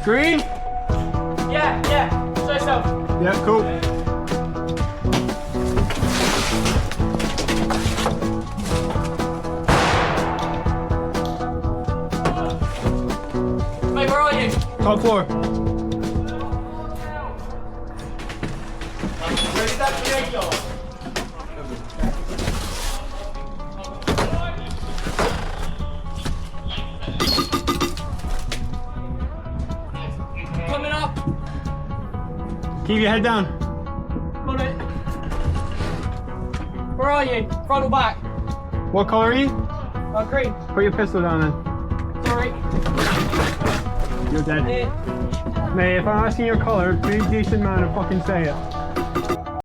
Green? Yeah. Say so. Yeah, cool. Mate, where are you? Top floor. Where's that radio? Coming up. Keep your head down. Got it. Where are you? Front or back? What color are you? Green. Put your pistol down then. Sorry. You're dead. Mate, if I'm asking your color, be a decent man and fucking say it.